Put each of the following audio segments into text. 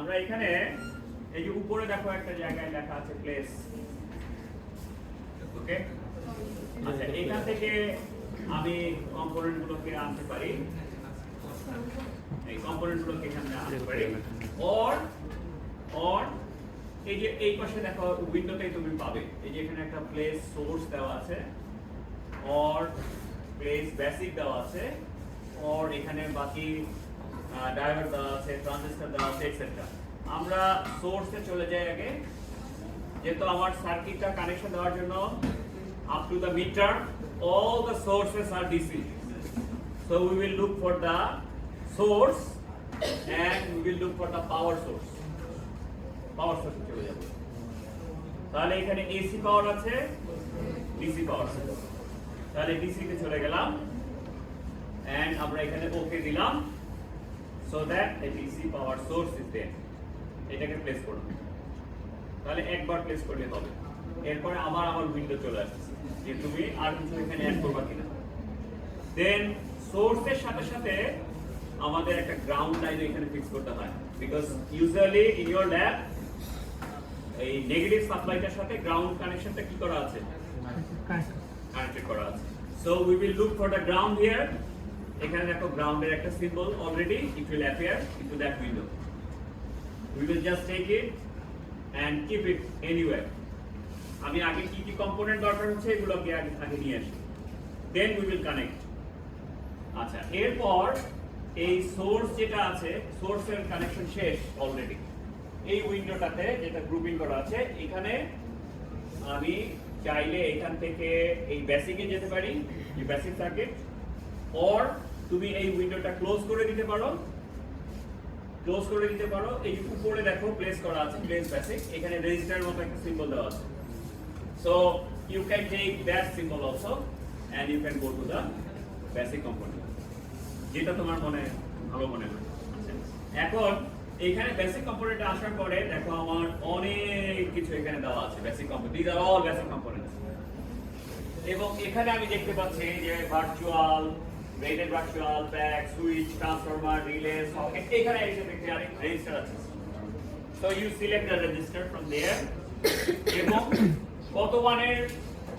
আমরা এখানে এই যে উপরে দেখো একটা জায়গায় লেখা আছে প্লেস, ওকে? আচ্ছা, এখান থেকে আমি কম্পোনেন্ট গুলোকে আনতে পারি, এই কম্পোনেন্ট গুলোকে এখানে আনতে পারি, অর এই যে এই পাশে দেখো উইন্ডোতেই তুমি পাবে এই যে এখানে একটা প্লেস সোর্স দেওয়া আছে, অর প্লেস বেসিক দেওয়া আছে, অর এখানে বাকি ড্রাইভার দেওয়া আছে, ট্রানজিস্টর দেওয়া আছে, এটসেট্রা। আমরা সোর্সে চলে যাই আগে, যেহেতু আমার সার্কিটটা কানেকশন দেওয়ার জন্য up to the meter all the sources are DC, so we will look for the source and we will look for the power source চলে যাব। তাহলে এখানে AC পাওয়ার আছে, DC পাওয়ার আছে, তাহলে DC তে চলে গেলাম and আমরা এখানে ওকে দিলাম so that the DC power source is there, এটাকে প্লেস করব। তাহলে একবার প্লেস করলে হবে, এরপরে আমার উইন্ডো চলে আসছে যে তুমি আর কিছু এখানে অ্যাড করবা কিনা। দেন সোর্সের সাথে সাথে আমাদের একটা গ্রাউন্ড লাইন এখানে ফিক্স করতে হয়, because usually in your lab এই নেগেটিভ সাপ্লাইটার সাথে গ্রাউন্ড কানেকশনটা কি করা আছে, কানেক্টেড করা আছে। So we will look for the ground here. এখানে দেখো গ্রাউন্ডের একটা symbol already it will appear into that window. We will just take it and keep it anywhere. আমি আগে কি কি কম্পোনেন্ট দরকার হচ্ছে এগুলোকে আগে নিয়ে আসি, then we will connect। আচ্ছা, এরপর এই সোর্স যেটা আছে, সোর্সের কানেকশন শেষ অলরেডি। এই উইন্ডোটাতে যেটা গ্রুপিং করা আছে, এখানে আমি চাইলে এখান থেকে এই বেসিকে যেতে পারি, এই বেসিক সার্কিট, অর তুমি এই উইন্ডোটা ক্লোজ করে দিতে পারো। এই উপরে দেখো প্লেস করা আছে প্লেস বেসিক, এখানে রেজিস্টারের মতো একটা সিম্বল দেওয়া আছে। So you can take that symbol also and you can go to the basic component, যেটা তোমার ভালো মনে হয়। এখন এখানে বেসিক কম্পোনেন্টে আসার পরে দেখো আমার অনেক কিছু এখানে দেওয়া আছে basic component, this are all basic components. এবং এখানে আমি দেখতে পাচ্ছি যে virtual, rated virtual, back, switch, transformer, relay, socket, এখানে এসে দেখতে অনেক রেজিস্টার আছে। So you select the register from there এবং কত মানের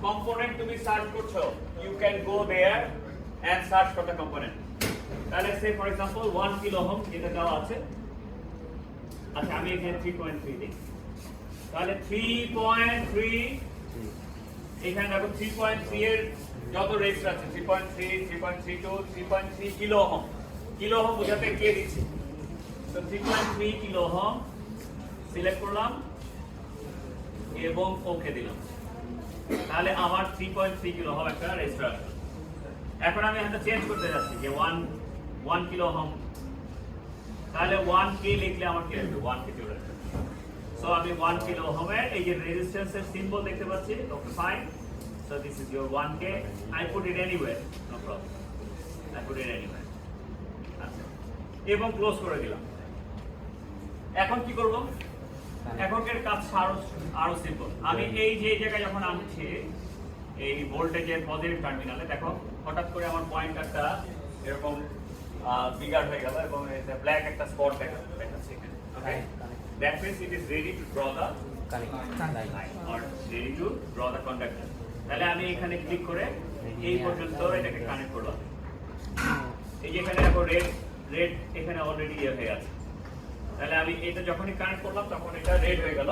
কম্পোনেন্ট তুমি সার্চ করছো, you can go there and search for the component. তাহলে say for example 1 kilo ohm যেটা দেওয়া আছে, আচ্ছা আমি এখানে 3.3 দিই, তাহলে 3.3 এখানে দেখো 3.3 এর যত রেজিস্টার আছে 3.3, 3.32, 3.3 কিলো ওহম। কিলো ওহম বোঝাতে কে দিচ্ছে, তো 3.3 কিলো ওহম সিলেক্ট করলাম এবং ওকে দিলাম। তাহলে আমার 3.3 কিলো ওহম একটা রেজিস্টার আছে। এখন আমি এটা চেঞ্জ করতে যাচ্ছি যে 1 কিলো ওহম, তাহলে 1k লিখলে আমার কি আসবে, 1k চলে আসবে। সো আমি 1 কিলো ওহমের এই যে রেজিস্ট্যান্সের সিম্বল দেখতে পাচ্ছি, okay fine. So this is your 1k. I put it anywhere, no problem. I put it anywhere. আচ্ছা, এবং ক্লোজ করে দিলাম। এখন কি করব, এখনকার কাজ আরো সিম্পল। আমি এই যে জায়গায় যখন আনছি এই ভোল্টেজের পজিটিভ টার্মিনালে, দেখো হঠাৎ করে আমার পয়েন্টারটা এরকম বিগার হয়ে গেল এবং ব্ল্যাক একটা স্পট দেখাচ্ছে এখানে। Okay, that means it is ready to draw the line or ready to draw the conductor। তাহলে আমি এখানে ক্লিক করে এই পর্যন্ত এটাকে কানেক্ট করলাম। এই যে এখানে দেখো রেড এখানে অলরেডি হয়ে আছে। তাহলে আমি এটা যখনই কানেক্ট করলাম তখন এটা রেড হয়ে গেল,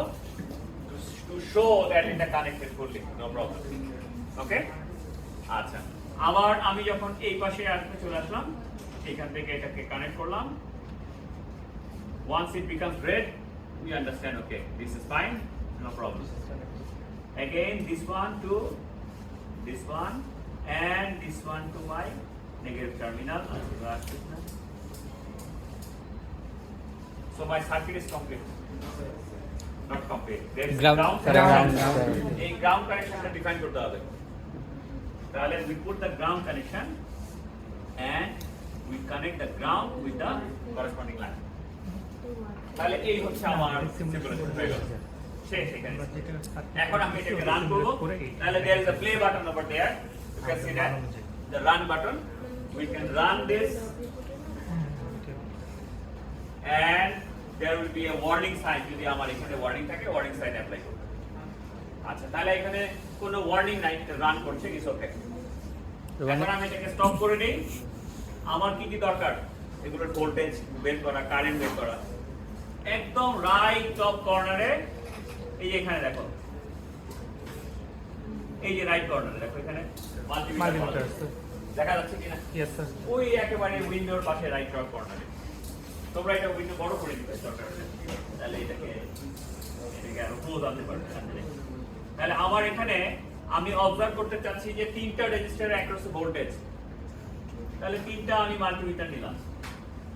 টু শো দ্যাট এটা কানেক্টেড করলি, নো প্রবলেম। ওকে, আচ্ছা, আবার আমি যখন এই পাশে আসতে চলে আসলাম, এখান থেকে এটাকে কানেক্ট করলাম। Once it becomes red, we understand, okay, this is fine, no problem. Again this one to this one and this one to my negative terminal. So my circuit is complete, not complete. There is ground a ground connection that define korte hobe, tahole we put the ground connection and we connect the ground with the corresponding line. তাহলে এই হচ্ছে আমার symbolism হয়ে গেল শেষ। এখানে এখন আমি এটাকে রান করব, তাহলে there is a play button over there, you can see that the run button, we can run this and there will be a warning sign যদি আমার এখানে ওয়ার্নিং থাকে ওয়ার্নিং সাইন অ্যাপ্লাই করব আচ্ছা তাহলে এখানে কোনো ওয়ার্নিং নাই রান করছে ইটস ওকে এখন আমি এটাকে স্টপ করে দেই আমার কি কি দরকার এগুলোর ভোল্টেজ বের করা কারেন্ট বের করা একদম রাইট টপ কর্নারে এই যে এখানে দেখো এই যে রাইট কর্নারে দেখো এখানে মাল্টিমিটার দেখা যাচ্ছে কিনা ইয়েস স্যার ওই একেবারে উইন্ডোর পাশে রাইট টপ কর্নারে তোমরা এটা উইন্ডো বড় করে দিবে দরকার তাহলে এটাকে আরো ক্লোজ আনতে পারবে তাহলে আমার এখানে আমি অবজার্ভ করতে চাচ্ছি যে তিনটা রেজিস্টারের অ্যাক্রস ভোল্টেজ তাহলে তিনটা আমি মাল্টিমিটার নিলাম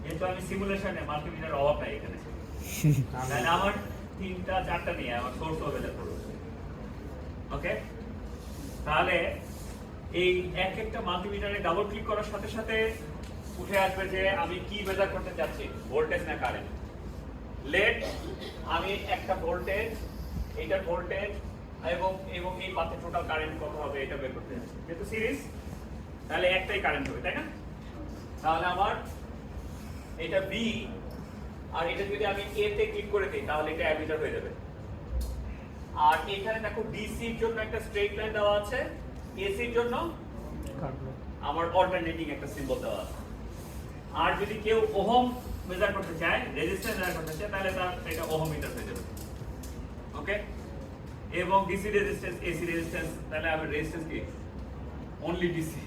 যেহেতু আমি সিমুলেশনে মাল্টিমিটার অভাব নাই এখানে তাহলে আমার তিনটা চারটা নিয়ে আমার সোর্স অ্যাভেলেবল ওকে তাহলে এই এক একটা মাল্টিমিটারে ডাবল ক্লিক করার সাথে সাথে উঠে আসবে যে আমি কি মেজার করতে চাচ্ছি ভোল্টেজ না কারেন্ট লেট আমি একটা ভোল্টেজ এইটার ভোল্টেজ এবং এবং এই পাথে টোটাল কারেন্ট কত হবে এটা বের করতে যাচ্ছি যেহেতু সিরিজ তাহলে একটাই কারেন্ট হবে তাই না তাহলে আমার এটা বি আর এটা যদি আমি এ তে ক্লিক করে দিই তাহলে এটা অ্যামিটার হয়ে যাবে আর এখানে দেখো ডিসি এর জন্য একটা স্ট্রেট লাইন দেওয়া আছে এসি এর জন্য আমার অল্টারনেটিং একটা সিম্বল দেওয়া আছে আর যদি কেউ ওহম মেজার করতে চায় রেজিস্ট্যান্স মেজার করতে চায় তাহলে তার এটা ওহম মিটার হয়ে যাবে ওকে এবং ডিসি রেজিস্ট্যান্স এসি রেজিস্ট্যান্স তাহলে আমি রেজিস্ট্যান্স কি অনলি ডিসি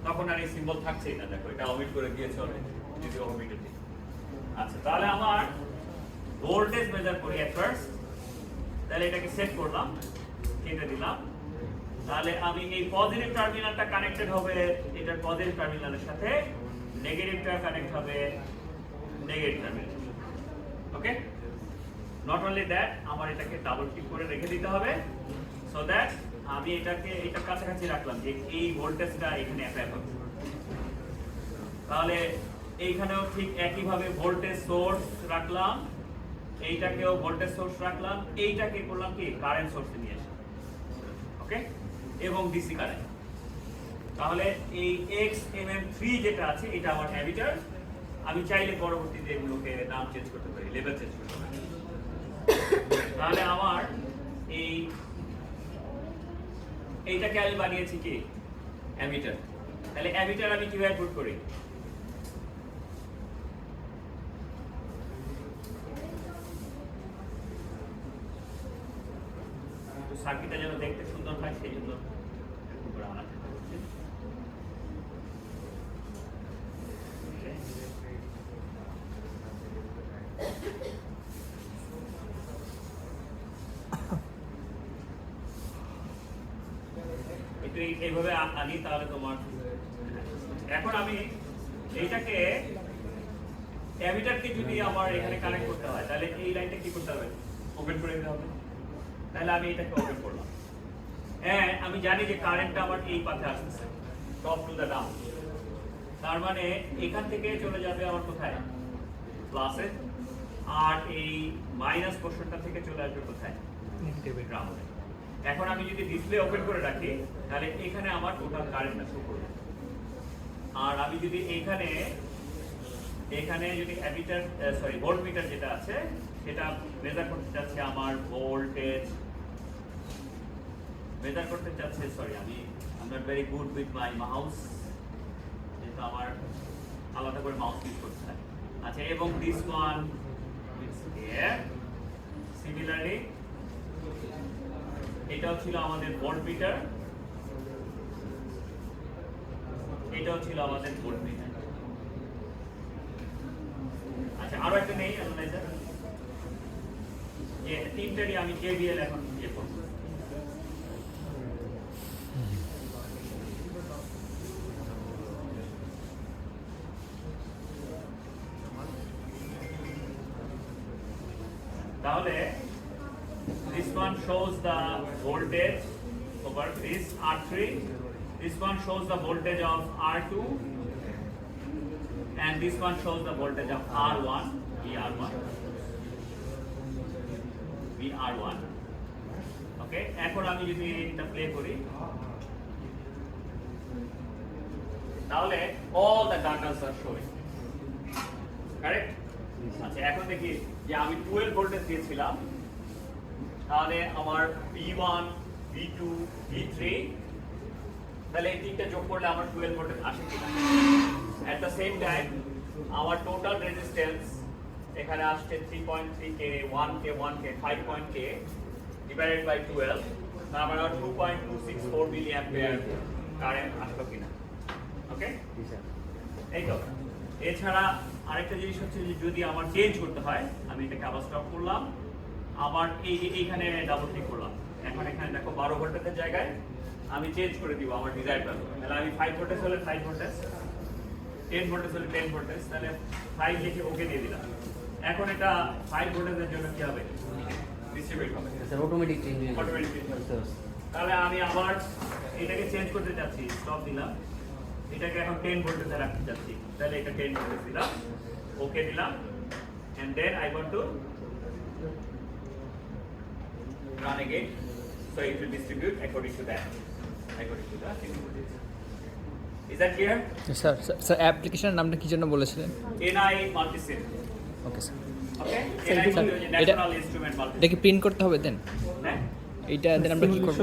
তখন আর এই সিম্বল থাকছেই না দেখো এটা অমিট করে দিয়েছে অলরেডি যদি ওহম মিটার দিই আচ্ছা তাহলে আমার ভোল্টেজ মেজার করি এট ফার্স্ট তাহলে এটাকে সেট করলাম কেটে দিলাম তাহলে আমি এই পজিটিভ টার্মিনালটা কানেক্টেড হবে এটার পজিটিভ টার্মিনালের সাথে নেগেটিভটা কানেক্ট হবে negative terminal okay not only that আমার এটাকে ডাবল ক্লিক করে রেখে দিতে হবে সো দ্যাট আমি এটাকে এটা কাছাকাছি রাখলাম যে এই ভোল্টেজটা এখানে অ্যাপ্লাই হবে তাহলে এইখানেও ঠিক একই ভাবে ভোল্টেজ সোর্স রাখলাম এইটাকেও ভোল্টেজ সোর্স রাখলাম এইটাকে করলাম কি কারেন্ট সোর্সে নিয়ে আসলাম ওকে এবং ডিসি কারেন্ট তাহলে এই XMM3 যেটা আছে এটা আমার অ্যামিটার আমি চাইলে পরবর্তীতে এগুলোকে নাম চেঞ্জ করতে পারি লেভেল চেঞ্জ করতে পারি তাহলে আমার এইটাকে আমি বানিয়েছি কি অ্যামিটার তাহলে অ্যামিটার আমি কিভাবে পুট করি সার্কিটটা যেন দেখতে সুন্দর হয় সেই জন্য এরকম করে আনার চেষ্টা করছি একটু এইভাবে আনি তাহলে তোমার এখন আমি এইটাকে অ্যামিটারকে যদি আমার এখানে কানেক্ট করতে হয় তাহলে এই লাইনটা কি করতে হবে ওপেন করে দিতে হবে তাহলে আমি এটাকে ওপেন করলাম হ্যাঁ আমি জানি যে কারেন্টটা আমার এই পাশে আসছে টপ টু দ্য ডাউন তার মানে এখান থেকে চলে যাবে আমার কোথায় প্লাসে আর এই মাইনাস পোর্শনটা থেকে চলে আসবে কোথায় নেগেটিভে গ্রাউন্ডে এখন আমি যদি ডিসপ্লে ওপেন করে রাখি তাহলে এখানে আমার টোটাল কারেন্টটা শো করবে আর আমি যদি এখানে যদি অ্যামিটার ভোল্টমিটার যেটা আছে সেটা মেজার করতে চাচ্ছি আমার ভোল্টেজ মেজার করতে চাচ্ছি আমি not very good with my mouse যেহেতু আমার আলাদা করে মাউস ইউজ করতে হয় আচ্ছা এবং দিস ওয়ান সিমিলারলি এটাও ছিল আমাদের ভোল্টমিটার এটাও ছিল আমাদের ভোল্টমিটার আচ্ছা আরো একটা নেই অ্যানালাইজার যে তিনটারই আমি কেভিএল এখন ইয়ে করব তাহলে this one shows the voltage over this R3 this one shows the voltage of R2 and this one shows the voltage of R1 VR1 okay এখন আমি যদি এটা প্লে করি তাহলে all the data are showing correct আচ্ছা এখন দেখি যে আমি 12 ভোল্টেজ দিয়েছিলাম, তাহলে আমার V1 V2 V3, তাহলে এই তিনটা যোগ করলে আমার 12 ভোল্টেজ আসে কিনা। এট দ্য সেম টাইম আমার টোটাল রেজিস্ট্যান্স এখানে আসছে 3.3k 1k 1k 5.k divided by 12, তার মানে 2.264 মিলি অ্যাম্পিয়ার কারেন্ট আসলো কিনা। ওকে, এই তো। এছাড়া আরেকটা জিনিস হচ্ছে যে যদি আমার চেঞ্জ করতে হয়, আমি এটাকে আবার স্টপ করলাম, আবার এইখানে ডাবল ক্লিক করলাম, এখন এখানে দেখো 12 ভোল্টেজের জায়গায় আমি চেঞ্জ করে দিব আমার ডিজায়ার ভ্যালু। তাহলে আমি 5 ভোল্টেজ হলে 5 ভোল্টেজ, 10 ভোল্টেজ হলে 10 ভোল্টেজ, তাহলে 5 লিখে ওকে দিয়ে দিলাম। এখন এটা 5 ভোল্টেজের জন্য কি হবে, ডিস্ট্রিবিউট হবে, স্যার অটোমেটিক চেঞ্জ হয়ে যাবে। অটোমেটিক। তাহলে আমি আবার এটাকে চেঞ্জ করতে যাচ্ছি, স্টপ দিলাম, এটাকে এখন 10 ভোল্টেজে রাখতে যাচ্ছি, তাহলে এটা 10 ভোল্টেজ দিলাম, ওকে দিলাম, and then I want to run again, so it will distribute according to that, according to the voltage. Is that clear? Sir sir অ্যাপ্লিকেশনের নামটা কি জন্য বলেছিলেন? NI multisim. Okay sir. Okay, Sir, NI এটা- National Instrument এটা multisim. কি print করতে হবে দেন? হ্যাঁ? এইটা দেন আমরা কি করব?